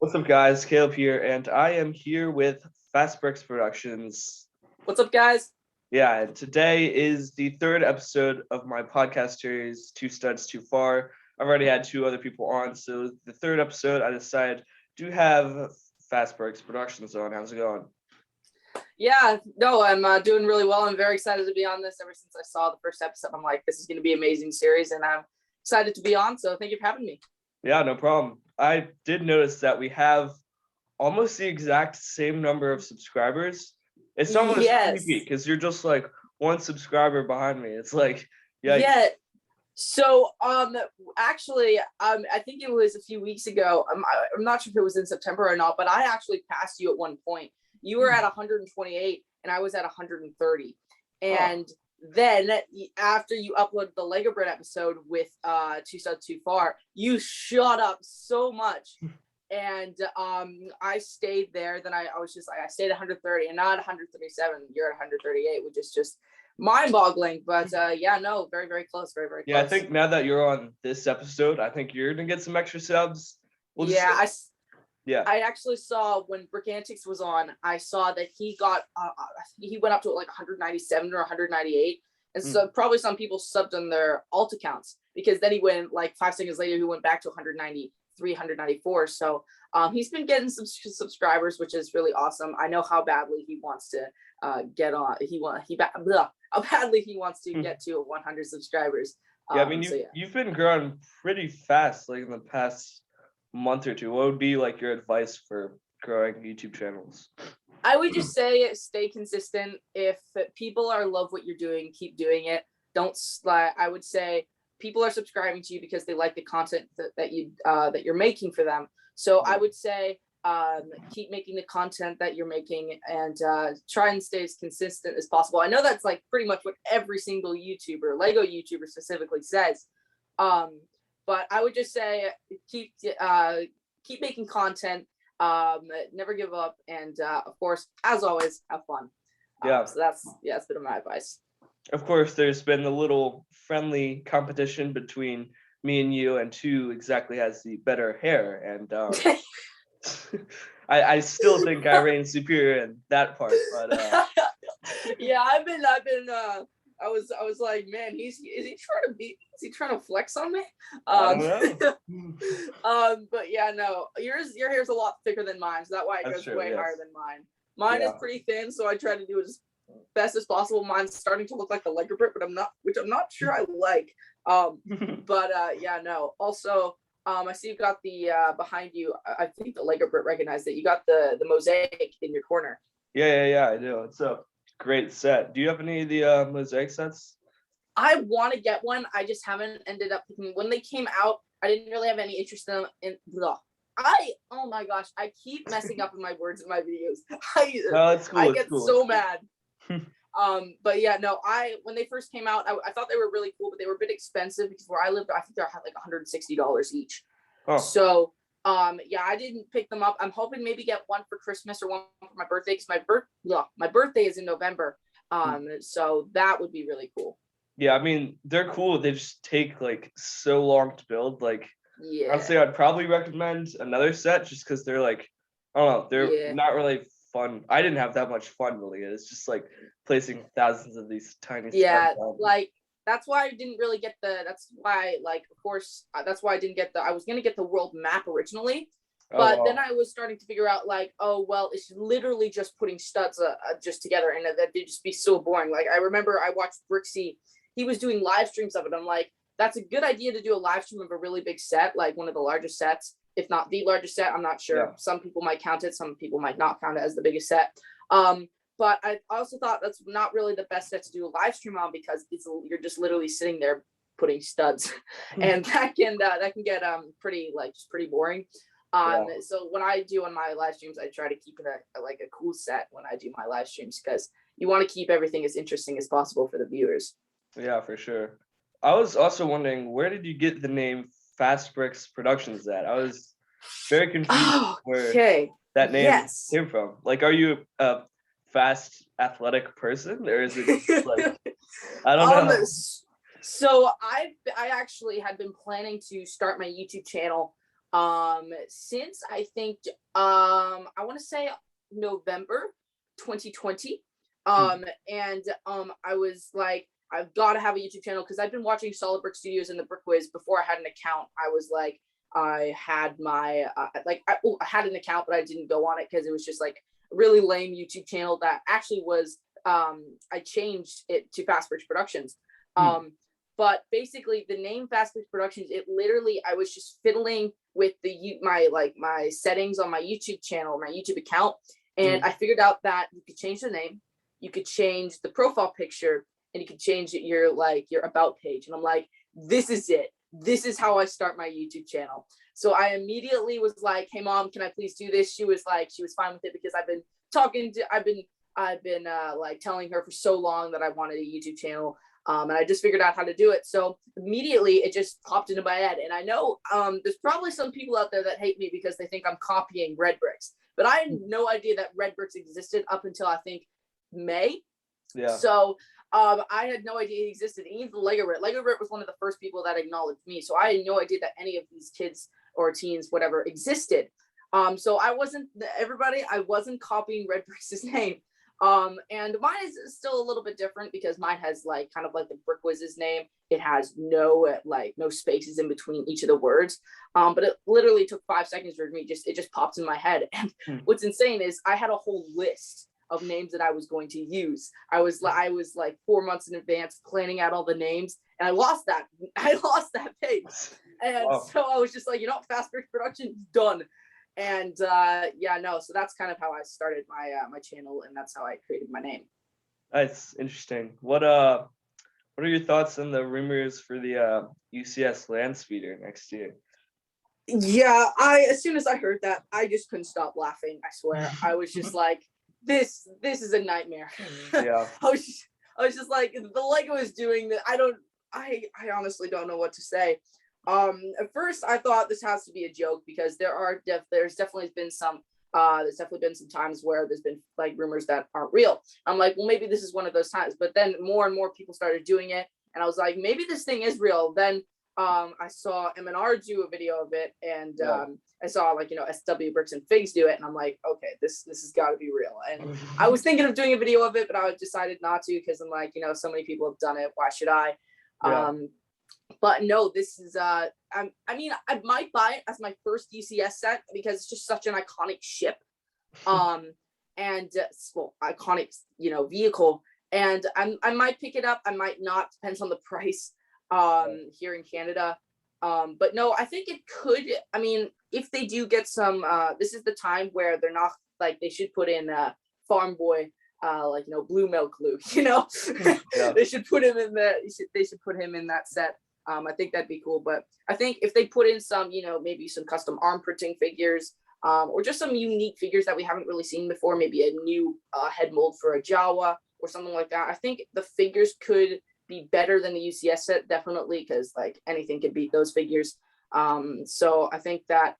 What's up, guys? Caleb here, and I am here with FastBrixProductions. What's up, guys? Yeah, and today is the third episode of my podcast series, Two Studs Too Far. I've already had two other people on, so the third episode, I decided to have FastBrixProductions on. How's it going? Yeah, no, I'm doing really well. I'm very excited to be on this. Ever since I saw the first episode, I'm like, this is going to be an amazing series, and I'm excited to be on. So thank you for having me. Yeah, no problem. I did notice that we have almost the exact same number of subscribers. It's almost creepy because you're just like one subscriber behind me. It's like, yeah. So actually, I think it was a few weeks ago. I'm not sure if it was in September or not, but I actually passed you at one point. You were at 128 and I was at 130. And then after you uploaded the Lego Bread episode with Two Studs Too Far, you shot up so much. And I stayed there. Then I was just like, I stayed at 130 and not 137. You're at 138, which is just mind-boggling. But yeah, no, very, very close. Very, very close. Yeah, I think now that you're on this episode, I think you're gonna get some extra subs. I actually saw when Brick Antics was on, I saw that he got he went up to like 197 or 198. And so probably some people subbed on their alt accounts, because then he went like 5 seconds later, he went back to 193, 194. So he's been getting some subscribers, which is really awesome. I know how badly he wants to get on. How badly he wants to get to 100 subscribers. Yeah, I mean, you've been growing pretty fast, like in the past month or two. What would be like your advice for growing YouTube channels? I would just say stay consistent. If people love what you're doing, keep doing it. Don't I would say people are subscribing to you because they like the content that you're making for them. So I would say keep making the content that you're making and try and stay as consistent as possible. I know that's like pretty much what every single YouTuber, Lego YouTuber specifically, says. But I would just say keep making content. Never give up, and of course, as always, have fun. So that's a bit of my advice. Of course, there's been a little friendly competition between me and you, and who exactly has the better hair, and I still think I reign superior in that part. But yeah, I was like, man, is he trying to flex on me? I don't know. But yeah, no, your hair's a lot thicker than mine, so that's why it goes way higher than mine. Mine is pretty thin, so I try to do as best as possible. Mine's starting to look like the Lego Brick, but I'm not sure I like. But yeah, no. Also, I see you got the behind you. I think the Lego Brick recognized that you got the Mosaic in your corner. Yeah, I do. It's a great set. Do you have any of the Mosaic sets? I want to get one. I just haven't ended up picking. When they came out, I didn't really have any interest in them. Oh my gosh, I keep messing up with my words in my videos. It's cool. I get so mad. But yeah, no, when they first came out, I thought they were really cool, but they were a bit expensive because where I lived, I think they're like $160 each. So yeah, I didn't pick them up. I'm hoping maybe get one for Christmas or one for my birthday, because my birthday is in November. So that would be really cool. Yeah, I mean, they're cool. They just take like so long to build. Like, I'd say I'd probably recommend another set just because they're like, I don't know, they're not really fun. I didn't have that much fun building it. It's just like placing thousands of these tiny like that's why I didn't really get that's why I didn't get I was gonna get the world map originally, but then I was starting to figure out like, oh well, it's literally just putting studs just together, and that'd just be so boring. Like I remember I watched Brixie, he was doing live streams of it. I'm like, that's a good idea to do a live stream of a really big set, like one of the largest sets, if not the largest set. I'm not sure. Some people might count it, some people might not count it as the biggest set. But I also thought that's not really the best set to do a live stream on, because you're just literally sitting there putting studs, and that can get pretty boring. So when I do on my live streams, I try to keep it a cool set when I do my live streams, because you want to keep everything as interesting as possible for the viewers. Yeah, for sure. I was also wondering, where did you get the name FastBrixProductions at? I was very confused where that name came from. Like, are you a fast athletic person, or is it just like, I don't know? So I actually had been planning to start my YouTube channel Since I think I want to say November 2020. And I was like, I've got to have a YouTube channel because I've been watching Solid Brick Studios and the Brick Wiz before I had an account. I was like, I had my I had an account, but I didn't go on it because it was just like a really lame YouTube channel that actually was I changed it to FastBrixProductions. But basically the name FastBrixProductions, it literally, I was just fiddling with my settings on my YouTube channel, my YouTube account, and I figured out that you could change the name, you could change the profile picture, and you could change your about page. And I'm like, this is it. This is how I start my YouTube channel. So I immediately was like, hey mom, can I please do this? She was fine with it because I've been telling her for so long that I wanted a YouTube channel. And I just figured out how to do it. So immediately it just popped into my head. And I know there's probably some people out there that hate me because they think I'm copying Red Bricks, but I had no idea that Red Bricks existed up until I think May. Yeah. So I had no idea it existed. Even Lego Rit was one of the first people that acknowledged me. So I had no idea that any of these kids or teens, whatever, existed. So I wasn't copying Red Bricks' name. And mine is still a little bit different because mine has kind of like the Brick Wiz's name. It has no spaces in between each of the words. But it literally took 5 seconds for me. It just popped in my head. And what's insane is I had a whole list of names that I was going to use. I was like 4 months in advance planning out all the names, and I lost that page. And so I was just like, FastBrixProductions done. And so that's kind of how I started my channel, and that's how I created my name. That's interesting. What are your thoughts on the rumors for the UCS Landspeeder next year? Yeah, as soon as I heard that, I just couldn't stop laughing. I swear, I was just like, this is a nightmare. Yeah. I was just like, the Lego is doing that. I honestly don't know what to say. At first I thought this has to be a joke because there's definitely been some times where there's been rumors that aren't real. I'm like, well, maybe this is one of those times. But then more and more people started doing it, and I was like, maybe this thing is real. Then I saw M&R do a video of it, and I saw SW Bricks and Figs do it, and I'm like, okay, this has got to be real. And I was thinking of doing a video of it, but I decided not to because I'm like, so many people have done it. Why should I? Yeah. But no, this is I might buy it as my first UCS set because it's just such an iconic ship, and iconic vehicle. And I might pick it up. I might not. Depends on the price. Here in Canada. But no, I think it could. I mean, if they do get some, this is the time where they're not they should put in Farm Boy, Blue Milk Luke. Yeah. They should put him in they should put him in that set. I think that'd be cool. But I think if they put in some, maybe some custom arm printing figures, or just some unique figures that we haven't really seen before, maybe a new head mold for a Jawa or something like that. I think the figures could be better than the UCS set, definitely, because anything could beat those figures. So I think that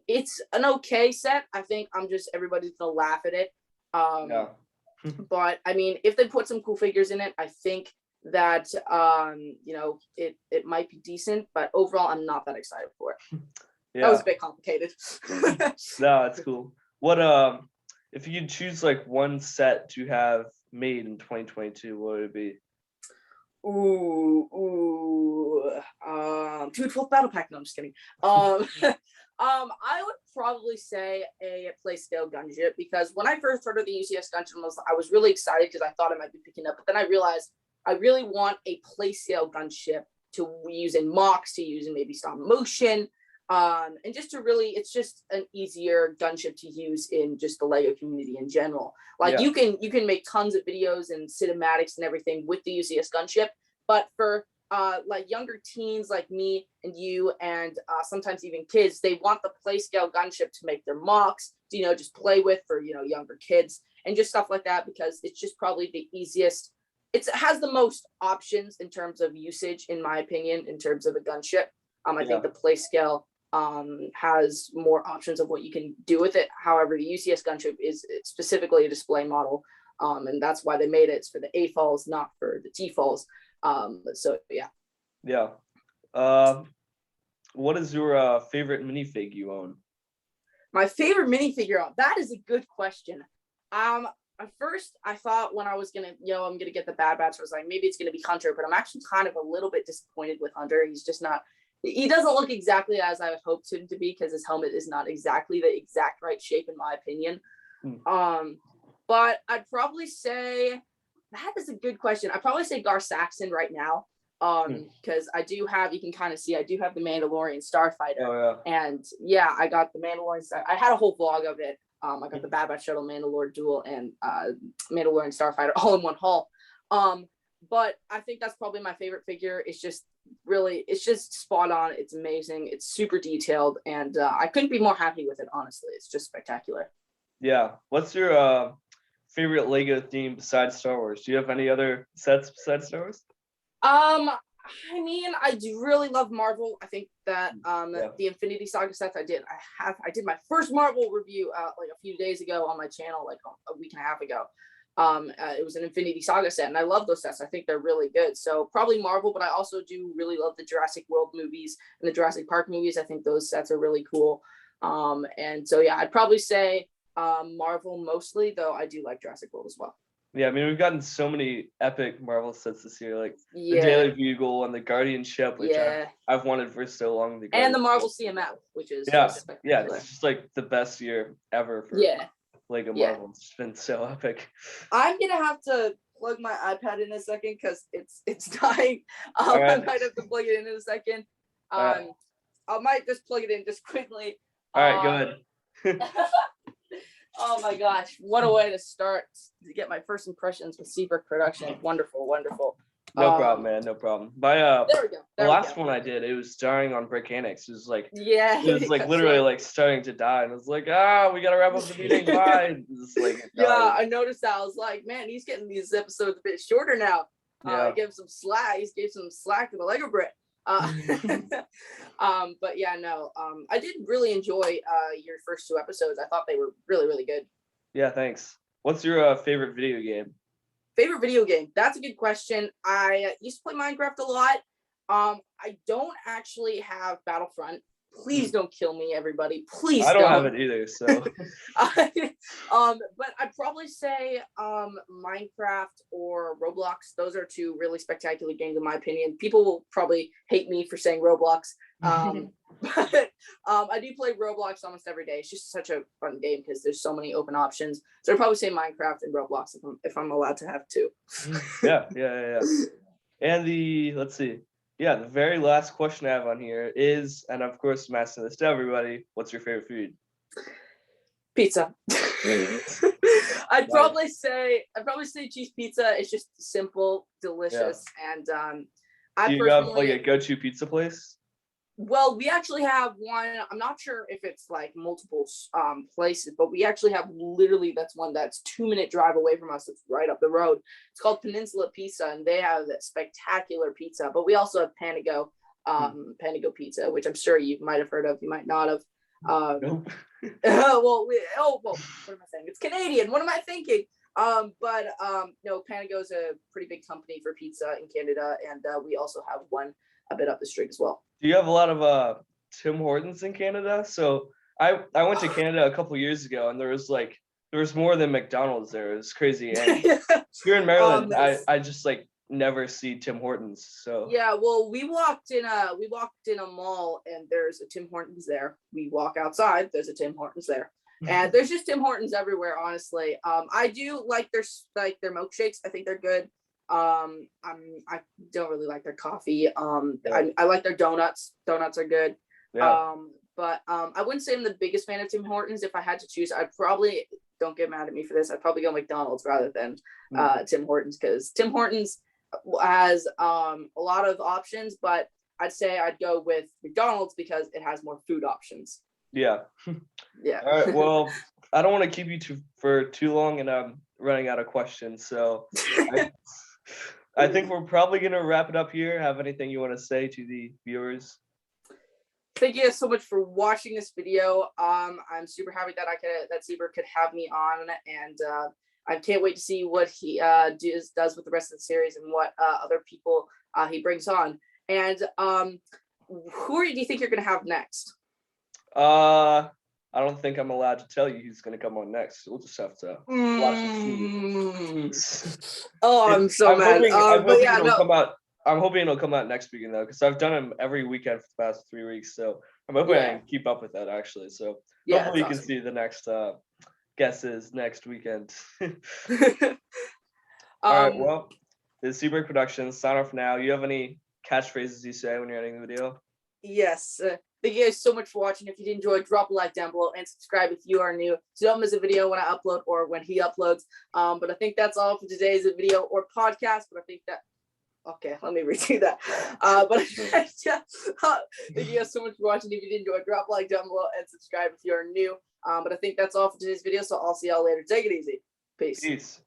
it's an okay set. I think everybody's gonna laugh at it. But I mean, if they put some cool figures in it, I think that it might be decent, but overall I'm not that excited for it. Yeah. That was a bit complicated. No, it's cool. What if you could choose one set to have made in 2022, what would it be? 212 battle pack. No, I'm just kidding. I would probably say a play scale gunship, because when I first heard of the UCS gunship, I was really excited because I thought I might be picking up, but then I realized I really want a play scale gunship to use in mocks, to use in maybe stop motion, and just to really, it's just an easier gunship to use in just the Lego community in general. You can make tons of videos and cinematics and everything with the UCS gunship, but for younger teens like me and you, and sometimes even kids, they want the play scale gunship to make their mocks, to just play with for younger kids and just stuff like that, because it's just probably the easiest. It has the most options in terms of usage, in my opinion, in terms of a gunship. I think the play scale has more options of what you can do with it. However, the UCS gunship is specifically a display model, and that's why they made it. It's for the A falls, not for the T falls. So yeah. Yeah. what is your favorite minifig you own? My favorite minifigure on that is a good question. At first I thought when I was gonna, I'm gonna get the Bad Batch, I was like, maybe it's gonna be Hunter, but I'm actually kind of a little bit disappointed with Hunter. He's just not. He doesn't look exactly as I hoped him to be because his helmet is not exactly the exact right shape in my opinion. But I'd probably say that is a good question. I'd probably say Gar Saxon right now. Because I do have, you can kind of see, I do have the Mandalorian Starfighter, and I got the Mandalorian. I had a whole vlog of it. I got the Bad Batch Shuttle, Mandalore Duel, and Mandalorian Starfighter all in one haul. But I think that's probably my favorite figure. It's just spot on. It's amazing. It's super detailed, and I couldn't be more happy with it. Honestly, it's just spectacular. Yeah. What's your favorite Lego theme besides Star Wars? Do you have any other sets besides Star Wars? I mean, I do really love Marvel. I think that the Infinity Saga sets I did my first Marvel review like a few days ago on my channel, like a week and a half ago. It was an Infinity Saga set, and I love those sets. I think they're really good. So probably Marvel, but I also do really love the Jurassic World movies and the Jurassic Park movies. I think those sets are really cool. And so I'd probably say Marvel mostly, though I do like Jurassic World as well. Yeah, I mean, we've gotten so many epic Marvel sets this year, like the Daily Bugle and the Guardian Ship, which I've wanted for so long. And the Marvel CMF, which is it's just like the best year ever for Lego Marvel. It's been so epic. I'm gonna have to plug my iPad in a second because it's dying. I might have to plug it in a second. I might just plug it in just quickly. All right, go ahead. Oh my gosh, what a way to start to get my first impressions with FastBrixProductions. Wonderful, wonderful. No problem, man. No problem. There we go. The last one I did, it was starring on Brickanics. It was like, literally like starting to die, and it was like, we gotta wrap up the meeting. Bye. I noticed that. I was like, man, he's getting these episodes a bit shorter now. I gave him some slack. He gave some slack to the Lego Brit. But I did really enjoy your first 2 episodes. I thought they were really, really good. Yeah, thanks. What's your favorite video game? Favorite video game? That's a good question. I used to play Minecraft a lot. I don't actually have Battlefront. Please don't kill me, everybody. Please don't. I don't have it either, so. But I'd probably say Minecraft or Roblox. Those are 2 really spectacular games in my opinion. People will probably hate me for saying Roblox. But I do play Roblox almost every day. It's just such a fun game because there's so many open options. So I'd probably say Minecraft and Roblox if I'm allowed to have 2. Yeah. And let's see. Yeah, the very last question I have on here is, and of course I'm asking this to everybody, what's your favorite food? Pizza. I'd probably say cheese pizza. It's just simple, delicious, and Do you have like a go-to pizza place? Well, we actually have one. I'm not sure if it's like multiple places, but we actually have literally that's 2-minute drive away from us. It's right up the road. It's called Peninsula Pizza, and they have that spectacular pizza. But we also have Panago Pizza, which I'm sure you might have heard of. You might not have. Nope. What am I saying? It's Canadian. What am I thinking? Panago is a pretty big company for pizza in Canada, and we also have one a bit up the street as well. Do you have a lot of Tim Hortons in Canada? So I went to Canada a couple years ago, and there was more than McDonald's there. It was crazy. And here in Maryland, I just like never see Tim Hortons. So we walked in a mall, and there's a Tim Hortons there. We walk outside, there's a Tim Hortons there. And there's just Tim Hortons everywhere, honestly. I do like their milkshakes. I think they're good. I don't really like their coffee. I like their donuts. Donuts are good. But I wouldn't say I'm the biggest fan of Tim Hortons. If I had to choose, I'd probably, don't get mad at me for this, I'd probably go McDonald's rather than Tim Hortons, because Tim Hortons has a lot of options, but I'd say I'd go with McDonald's because it has more food options. Yeah. All right. Well, I don't want to keep you for too long, and I'm running out of questions. So I think we're probably going to wrap it up here. Have anything you want to say to the viewers? Thank you so much for watching this video. I'm super happy that Zebra could have me on, and I can't wait to see what he does with the rest of the series and what other people he brings on. And who do you think you're gonna have next? I don't think I'm allowed to tell you who's gonna come on next. We'll just have to watch and see. Oh, I'm so mad. I'm hoping it'll come out next weekend though, because I've done them every weekend for the past 3 weeks. So I'm hoping I can keep up with that actually. So hopefully you can see the next guesses next weekend. All right, well, this is FastBrixProductions. Sign off now. You have any catchphrases you say when you're editing the video? Yes. Thank you guys so much for watching. If you did enjoy, drop a like down below and subscribe if you are new, so don't miss a video when I upload or when he uploads. But I think that's all for today's video or podcast. But I think that, okay, let me redo that. Thank you guys so much for watching. If you did enjoy, drop a like down below and subscribe if you are new. But I think that's all for today's video. So I'll see y'all later. Take it easy. Peace.